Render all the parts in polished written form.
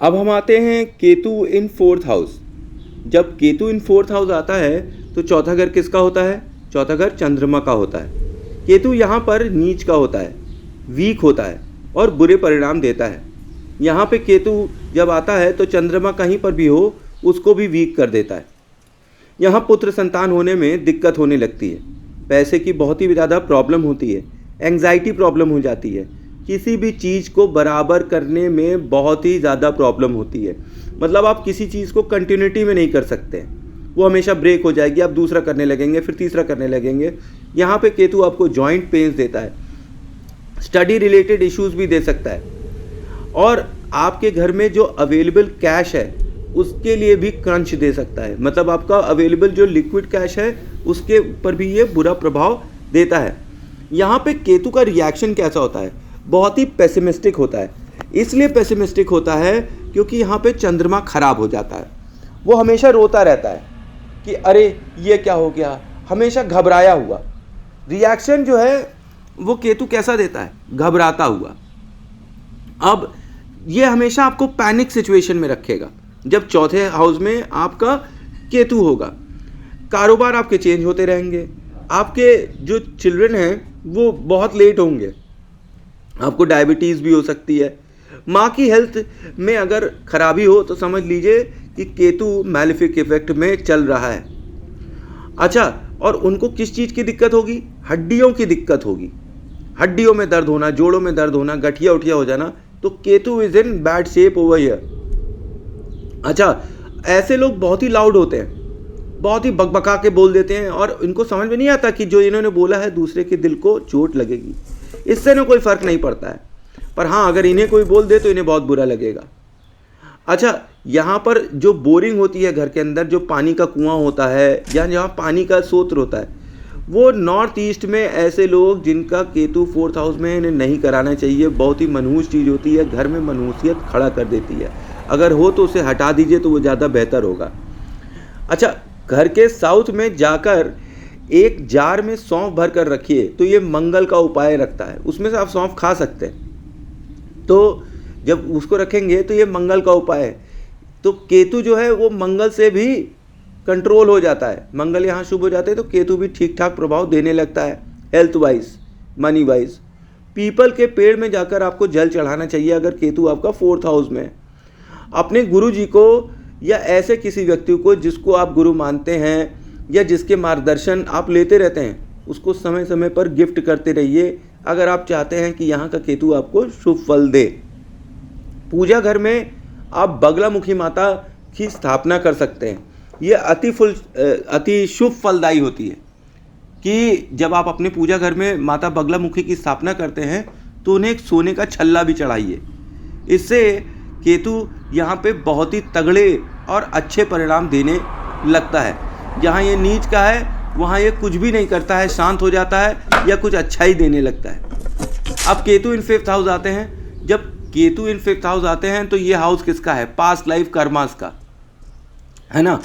अब हम आते हैं केतु इन फोर्थ हाउस। जब केतु इन फोर्थ हाउस आता है तो चौथा घर किसका होता है? चौथा घर चंद्रमा का होता है। केतु यहाँ पर नीच का होता है, वीक होता है और बुरे परिणाम देता है। यहाँ पे केतु जब आता है तो चंद्रमा कहीं पर भी हो उसको भी वीक कर देता है। यहाँ पुत्र संतान होने में दिक्कत होने लगती है, पैसे की बहुत ही ज़्यादा प्रॉब्लम होती है, एंग्जाइटी प्रॉब्लम हो जाती है, किसी भी चीज़ को बराबर करने में बहुत ही ज़्यादा प्रॉब्लम होती है। मतलब आप किसी चीज़ को कंटिन्यूटी में नहीं कर सकते, वो हमेशा ब्रेक हो जाएगी, आप दूसरा करने लगेंगे, फिर तीसरा करने लगेंगे। यहाँ पे केतु आपको जॉइंट पेन्स देता है, स्टडी रिलेटेड इश्यूज भी दे सकता है, और आपके घर में जो अवेलेबल कैश है उसके लिए भी क्रंच दे सकता है। मतलब आपका अवेलेबल जो लिक्विड कैश है उसके ऊपर भी ये बुरा प्रभाव देता है। यहाँ पे केतु का रिएक्शन कैसा होता है? बहुत ही पेसिमिस्टिक होता है। इसलिए पेसिमिस्टिक होता है क्योंकि यहाँ पे चंद्रमा खराब हो जाता है। वो हमेशा रोता रहता है कि अरे ये क्या हो गया, हमेशा घबराया हुआ। रिएक्शन जो है वो केतु कैसा देता है? घबराता हुआ। अब ये हमेशा आपको पैनिक सिचुएशन में रखेगा जब चौथे हाउस में आपका केतु होगा। कारोबार आपके चेंज होते रहेंगे, आपके जो चिल्ड्रन हैं वो बहुत लेट होंगे, आपको डायबिटीज़ भी हो सकती है। माँ की हेल्थ में अगर खराबी हो तो समझ लीजिए कि केतु मैलेफिक इफेक्ट में चल रहा है। अच्छा, और उनको किस चीज़ की दिक्कत होगी? हड्डियों की दिक्कत होगी, हड्डियों में दर्द होना, जोड़ों में दर्द होना, गठिया उठिया हो जाना। तो Ketu is in bad shape over here. अच्छा, ऐसे लोग बहुत ही लाउड होते हैं, बहुत ही बकबका के बोल देते हैं और इनको समझ में नहीं आता कि जो इन्होंने बोला है दूसरे के दिल को चोट लगेगी। इससे ना कोई फ़र्क नहीं पड़ता है, पर हाँ अगर इन्हें कोई बोल दे तो इन्हें बहुत बुरा लगेगा। अच्छा, यहाँ पर जो बोरिंग होती है घर के अंदर, जो पानी का कुआं होता है या जहाँ पानी का स्रोत होता है, वो नॉर्थ ईस्ट में ऐसे लोग जिनका केतु फोर्थ हाउस में, इन्हें नहीं कराना चाहिए। बहुत ही मनहूस चीज़ होती है, घर में मनहूसियत खड़ा कर देती है। अगर हो तो उसे हटा दीजिए तो वो ज़्यादा बेहतर होगा। अच्छा, घर के साउथ में जाकर एक जार में सौंफ भर कर रखिए तो ये मंगल का उपाय रखता है। उसमें से आप सौंफ खा सकते हैं, तो जब उसको रखेंगे तो ये मंगल का उपाय है। तो केतु जो है वो मंगल से भी कंट्रोल हो जाता है। मंगल यहाँ शुभ हो जाते हैं तो केतु भी ठीक ठाक प्रभाव देने लगता है, health wise, money wise. People के पेड़ में जाकर आपको जल चढ़ाना चाहिए अगर केतु आपका फोर्थ हाउस में है। अपने गुरु जी को या ऐसे किसी व्यक्ति को जिसको आप गुरु मानते हैं या जिसके मार्गदर्शन आप लेते रहते हैं, उसको समय समय पर गिफ्ट करते रहिए अगर आप चाहते हैं कि यहाँ का केतु आपको शुभ फल दे। पूजा घर में आप बगलामुखी माता की स्थापना कर सकते हैं। ये अति शुभ फलदायी होती है कि जब आप अपने पूजा घर में माता बगलामुखी की स्थापना करते हैं तो उन्हें एक सोने का छल्ला भी चढ़ाइए। इससे केतु यहाँ पे बहुत ही तगड़े और अच्छे परिणाम देने लगता है। जहाँ ये नीच का है वहाँ ये कुछ भी नहीं करता है, शांत हो जाता है या कुछ अच्छा ही देने लगता है। अब केतु इन फिफ्थ हाउस आते हैं। जब केतु इन फिफ्थ हाउस आते हैं तो ये हाउस किसका है? पास्ट लाइफ कर्मास का है ना।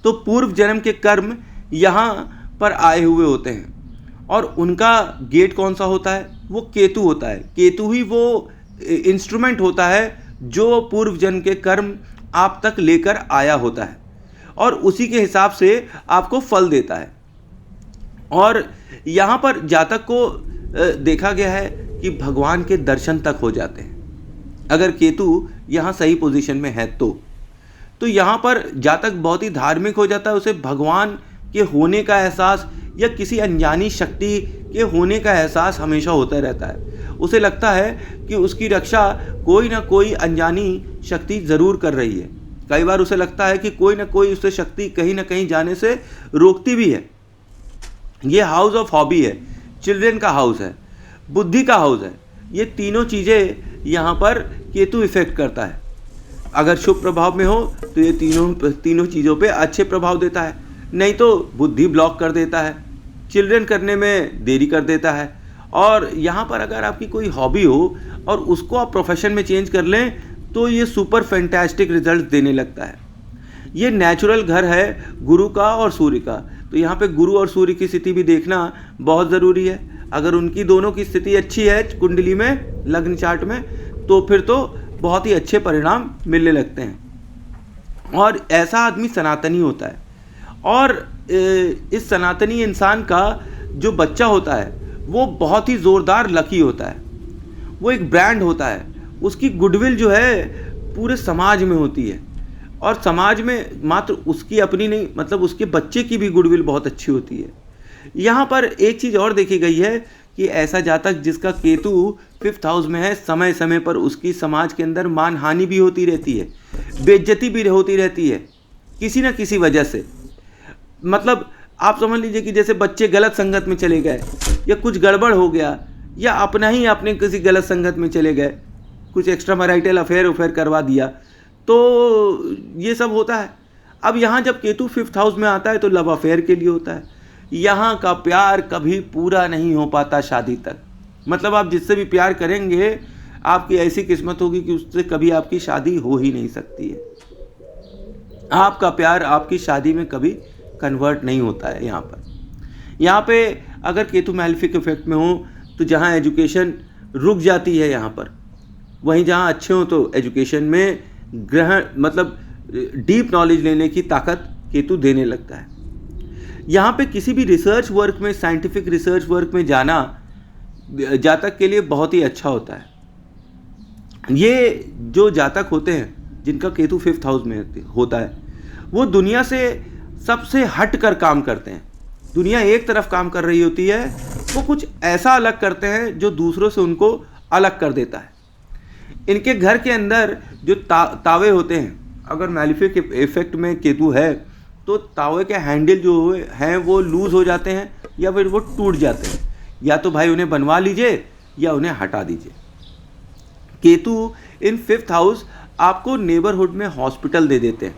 तो पूर्व जन्म के कर्म यहाँ पर आए हुए होते हैं और उनका गेट कौन सा होता है? वो केतु होता है। केतु ही वो इंस्ट्रूमेंट होता है जो पूर्व जन्म के कर्म आप तक लेकर आया होता है और उसी के हिसाब से आपको फल देता है। और यहाँ पर जातक को देखा गया है कि भगवान के दर्शन तक हो जाते हैं अगर केतु यहाँ सही पोजीशन में है तो यहाँ पर जातक बहुत ही धार्मिक हो जाता है। उसे भगवान के होने का एहसास या किसी अनजानी शक्ति के होने का एहसास हमेशा होता रहता है। उसे लगता है कि उसकी रक्षा कोई ना कोई अनजानी शक्ति ज़रूर कर रही है। कई बार उसे लगता है कि कोई ना कोई उसे शक्ति कहीं ना कहीं जाने से रोकती भी है। ये हाउस ऑफ हॉबी है, चिल्ड्रन का हाउस है, बुद्धि का हाउस है। ये तीनों चीज़ें यहाँ पर केतु इफेक्ट करता है। अगर शुभ प्रभाव में हो तो ये तीनों चीज़ों पे अच्छे प्रभाव देता है, नहीं तो बुद्धि ब्लॉक कर देता है, चिल्ड्रन करने में देरी कर देता है। और यहाँ पर अगर आपकी कोई हॉबी हो और उसको आप प्रोफेशन में चेंज कर लें तो ये सुपर फैंटास्टिक रिजल्ट देने लगता है। ये नेचुरल घर है गुरु का और सूर्य का, तो यहाँ पे गुरु और सूर्य की स्थिति भी देखना बहुत ज़रूरी है। अगर उनकी दोनों की स्थिति अच्छी है कुंडली में, लग्न चार्ट में, तो फिर तो बहुत ही अच्छे परिणाम मिलने लगते हैं। और ऐसा आदमी सनातनी होता है। और इस सनातनी इंसान का जो बच्चा होता है वो बहुत ही ज़ोरदार लकी होता है। वो एक ब्रांड होता है। उसकी गुडविल जो है पूरे समाज में होती है। और समाज में मात्र उसकी अपनी नहीं, मतलब उसके बच्चे की भी गुडविल बहुत अच्छी होती है। यहाँ पर एक चीज़ और देखी गई है कि ऐसा जातक जिसका केतु 5th हाउस में है, समय समय पर उसकी समाज के अंदर मानहानि भी होती रहती है, बेइज्जती भी होती रहती है किसी न किसी वजह से। मतलब आप समझ लीजिए कि जैसे बच्चे गलत संगत में चले गए, या कुछ गड़बड़ हो गया, या अपने किसी गलत संगत में चले गए, कुछ एक्स्ट्रा मैरिटल अफेयर करवा दिया, तो ये सब होता है। अब यहाँ जब केतु 5th हाउस में आता है तो लव अफेयर के लिए होता है। यहाँ का प्यार कभी पूरा नहीं हो पाता शादी तक। मतलब आप जिससे भी प्यार करेंगे, आपकी ऐसी किस्मत होगी कि उससे कभी आपकी शादी हो ही नहीं सकती है। आपका प्यार आपकी शादी में कभी कन्वर्ट नहीं होता है। यहाँ पे अगर केतु मैलेफिक इफेक्ट में हो तो जहाँ एजुकेशन रुक जाती है यहाँ पर, वहीं जहाँ अच्छे हो तो एजुकेशन में ग्रहण मतलब डीप नॉलेज लेने की ताकत केतु देने लगता है। यहाँ पे किसी भी रिसर्च वर्क में, साइंटिफिक रिसर्च वर्क में जाना जातक के लिए बहुत ही अच्छा होता है। ये जो जातक होते हैं जिनका केतु 5th हाउस में होता है, वो दुनिया से सबसे हट कर काम करते हैं। दुनिया एक तरफ काम कर रही होती है, वो कुछ ऐसा अलग करते हैं जो दूसरों से उनको अलग कर देता है। इनके घर के अंदर जो तावे होते हैं, अगर मैलेफिक इफेक्ट में केतु है तो तावे के हैंडल जो हैं वो लूज़ हो जाते हैं या फिर वो टूट जाते हैं। या तो भाई उन्हें बनवा लीजिए या उन्हें हटा दीजिए। केतु इन 5th हाउस आपको नेबरहुड में हॉस्पिटल दे देते हैं,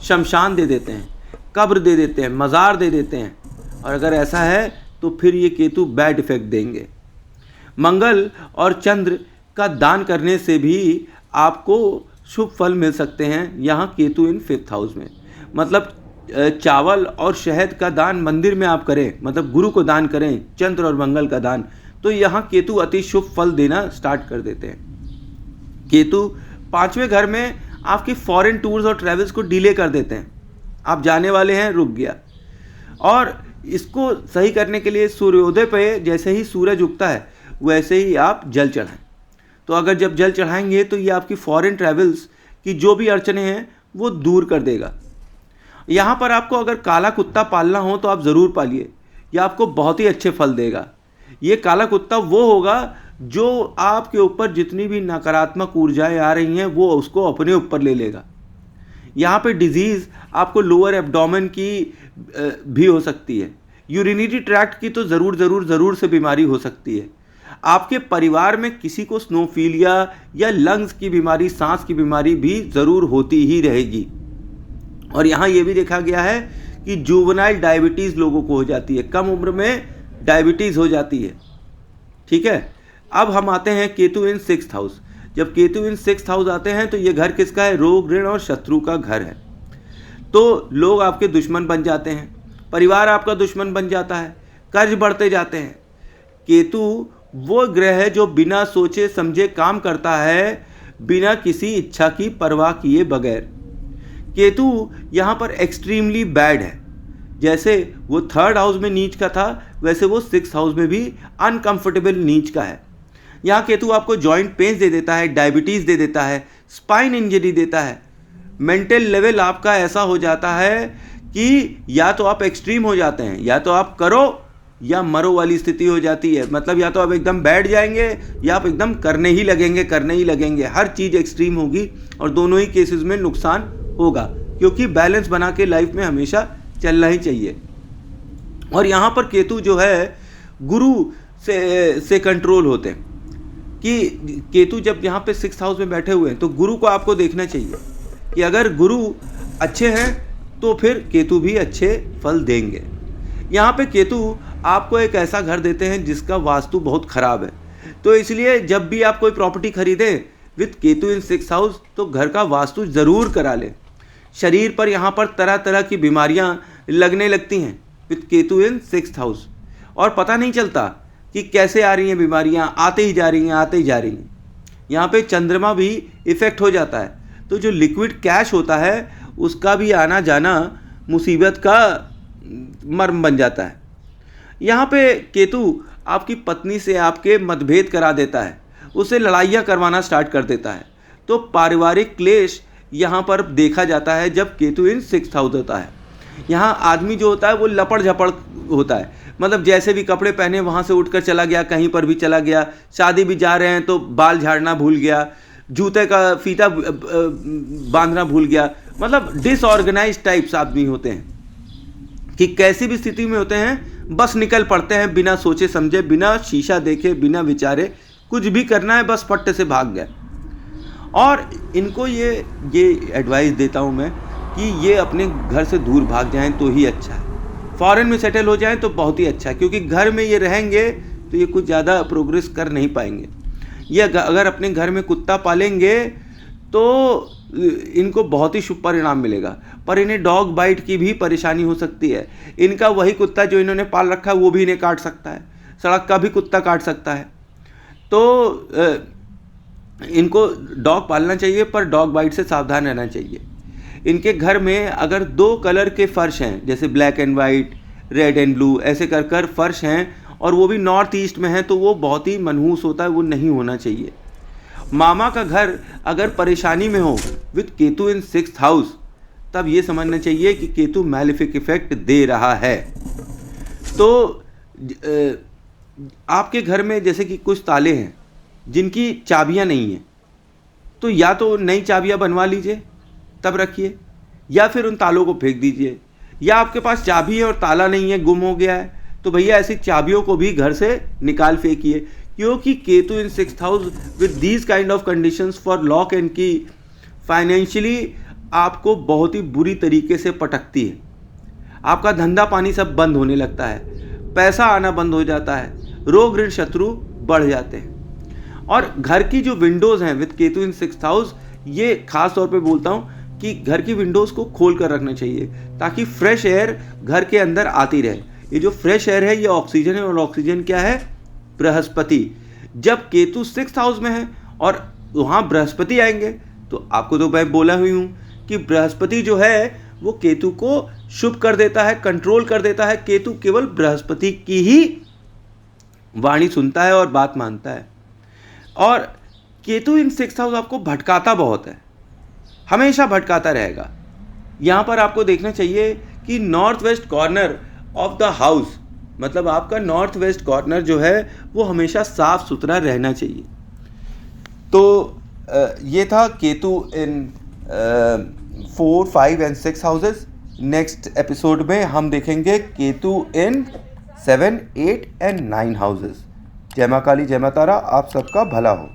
शमशान दे देते हैं, कब्र दे देते हैं, मज़ार दे देते हैं। और अगर ऐसा है तो फिर ये केतु बैड इफेक्ट देंगे। मंगल और चंद्र का दान करने से भी आपको शुभ फल मिल सकते हैं यहाँ केतु इन 5th हाउस में। मतलब चावल और शहद का दान मंदिर में आप करें, मतलब गुरु को दान करें, चंद्र और मंगल का दान, तो यहाँ केतु अति शुभ फल देना स्टार्ट कर देते हैं। केतु 5वें घर में आपकी फॉरेन टूर्स और ट्रैवल्स को डिले कर देते हैं। आप जाने वाले हैं, रुक गया। और इसको सही करने के लिए सूर्योदय पे जैसे ही सूरज उगता है वैसे ही आप जल चढ़ाएं। तो अगर जब जल चढ़ाएंगे तो ये आपकी फॉरेन ट्रैवल्स की जो भी अड़चने हैं वो दूर कर देगा। यहाँ पर आपको अगर काला कुत्ता पालना हो तो आप ज़रूर पालिए, यह आपको बहुत ही अच्छे फल देगा। ये काला कुत्ता वो होगा जो आपके ऊपर जितनी भी नकारात्मक ऊर्जाएं आ रही हैं वो उसको अपने ऊपर ले लेगा। यहाँ पे डिजीज़ आपको लोअर एब्डोमेन की भी हो सकती है, यूरिनरी ट्रैक्ट की तो ज़रूर से बीमारी हो सकती है। आपके परिवार में किसी को स्नोफीलिया या लंग्स की बीमारी, सांस की बीमारी भी ज़रूर होती ही रहेगी। और यहाँ ये भी देखा गया है कि जुवेनाइल डायबिटीज़ लोगों को हो जाती है, कम उम्र में डायबिटीज़ हो जाती है। ठीक है, अब हम आते हैं केतु इन 6th हाउस। जब केतु इन 6th हाउस आते हैं तो ये घर किसका है? रोग, ऋण और शत्रु का घर है। तो लोग आपके दुश्मन बन जाते हैं, परिवार आपका दुश्मन बन जाता है, कर्ज बढ़ते जाते हैं। केतु वो ग्रह है जो बिना सोचे समझे काम करता है, बिना किसी इच्छा की परवाह किए बगैर। केतु यहाँ पर एक्सट्रीमली बैड है। जैसे वो 3rd हाउस में नीच का था, वैसे वो 6th हाउस में भी अनकंफर्टेबल नीच का है। यहाँ केतु आपको जॉइंट पेन्स दे देता है, डायबिटीज़ दे देता है, स्पाइन इंजरी देता है। मेंटल लेवल आपका ऐसा हो जाता है कि या तो आप एक्सट्रीम हो जाते हैं, या तो आप करो या मरो वाली स्थिति हो जाती है। मतलब या तो आप एकदम बैठ जाएंगे या आप एकदम करने ही लगेंगे। हर चीज़ एक्सट्रीम होगी और दोनों ही केसेस में नुकसान होगा, क्योंकि बैलेंस बना के लाइफ में हमेशा चलना ही चाहिए। और यहाँ पर केतु जो है गुरु से कंट्रोल होते हैं कि केतु जब यहाँ पे 6th हाउस में बैठे हुए हैं तो गुरु को आपको देखना चाहिए कि अगर गुरु अच्छे हैं तो फिर केतु भी अच्छे फल देंगे। यहाँ पे केतु आपको एक ऐसा घर देते हैं जिसका वास्तु बहुत ख़राब है, तो इसलिए जब भी आप कोई प्रॉपर्टी खरीदें with Ketu in 6th house तो घर का वास्तु ज़रूर करा लें। शरीर पर यहाँ पर तरह तरह की बीमारियाँ लगने लगती हैं with Ketu in 6th house, और पता नहीं चलता कि कैसे आ रही हैं बीमारियाँ, आते ही जा रही हैं। यहाँ पे चंद्रमा भी इफ़ेक्ट हो जाता है, तो जो लिक्विड कैश होता है उसका भी आना जाना मुसीबत का मर्म बन जाता है। यहाँ पे केतु आपकी पत्नी से आपके मतभेद करा देता है, उसे लड़ाइयाँ करवाना स्टार्ट कर देता है। तो पारिवारिक क्लेश यहाँ पर देखा जाता है जब केतु इन 6th हाउस होता है। यहाँ आदमी जो होता है वो लपड़ झपड़ होता है, मतलब जैसे भी कपड़े पहने वहाँ से उठकर चला गया, कहीं पर भी चला गया, शादी भी जा रहे हैं तो बाल झाड़ना भूल गया, जूते का फीता बांधना भूल गया, मतलब डिसऑर्गेनाइज टाइप्स आदमी होते हैं कि कैसी भी स्थिति में होते हैं बस निकल पड़ते हैं बिना सोचे समझे, बिना शीशा देखे, बिना विचारे, कुछ भी करना है बस फट्टे से भाग गया। और इनको ये एडवाइस देता हूँ मैं कि ये अपने घर से दूर भाग जाएं तो ही अच्छा है, फॉरेन में सेटल हो जाएं तो बहुत ही अच्छा है, क्योंकि घर में ये रहेंगे तो ये कुछ ज़्यादा प्रोग्रेस कर नहीं पाएंगे। ये अगर अपने घर में कुत्ता पालेंगे तो इनको बहुत ही शुभ परिणाम मिलेगा, पर इन्हें डॉग बाइट की भी परेशानी हो सकती है। इनका वही कुत्ता जो इन्होंने पाल रखा है वो भी इन्हें काट सकता है, सड़क का भी कुत्ता काट सकता है। तो इनको डॉग पालना चाहिए पर डॉग बाइट से सावधान रहना चाहिए। इनके घर में अगर 2 कलर के फर्श हैं, जैसे black and white, red and blue, ऐसे कर कर फर्श हैं और वो भी नॉर्थ ईस्ट में है तो वो बहुत ही मनहूस होता है, वो नहीं होना चाहिए। मामा का घर अगर परेशानी में हो with Ketu in 6th house, तब ये समझना चाहिए कि केतु मैलिफिक इफेक्ट दे रहा है। तो आपके घर में जैसे कि कुछ ताले हैं जिनकी चाबियां नहीं हैं, तो या तो नई चाबियां बनवा लीजिए तब रखिए, या फिर उन तालों को फेंक दीजिए। या आपके पास चाबी है और ताला नहीं है, गुम हो गया है, तो भैया ऐसी चाबियों को भी घर से निकाल फेंकिए, क्योंकि केतु इन 6th house with these kind of conditions for lock and की फाइनेंशियली आपको बहुत ही बुरी तरीके से पटकती है। आपका धंधा पानी सब बंद होने लगता है, पैसा आना बंद हो जाता है, रोग ऋण शत्रु बढ़ जाते हैं। और घर की जो विंडोज़ हैं with Ketu in 6th house, ये खास तौर पे बोलता हूँ कि घर की विंडोज़ को खोल कर रखना चाहिए ताकि फ्रेश एयर घर के अंदर आती रहे। ये जो फ्रेश एयर है ये ऑक्सीजन है, और ऑक्सीजन क्या है? बृहस्पति। जब केतु 6th हाउस में है और वहाँ बृहस्पति आएंगे, तो आपको तो मैं बोला हुई हूँ कि बृहस्पति जो है वो केतु को शुभ कर देता है, कंट्रोल कर देता है। केतु केवल बृहस्पति की ही वाणी सुनता है और बात मानता है। और केतु इन 6th हाउस आपको भटकाता बहुत है, हमेशा भटकाता रहेगा। यहाँ पर आपको देखना चाहिए कि north west corner of the house, मतलब आपका नॉर्थ वेस्ट कॉर्नर जो है वो हमेशा साफ सुथरा रहना चाहिए। तो ये था केतु इन 4, 5 एंड 6 हाउसेस। नेक्स्ट एपिसोड में हम देखेंगे केतु इन 7, 8 एंड 9 हाउसेस। जय मां काली, जय मां तारा, आप सबका भला हो।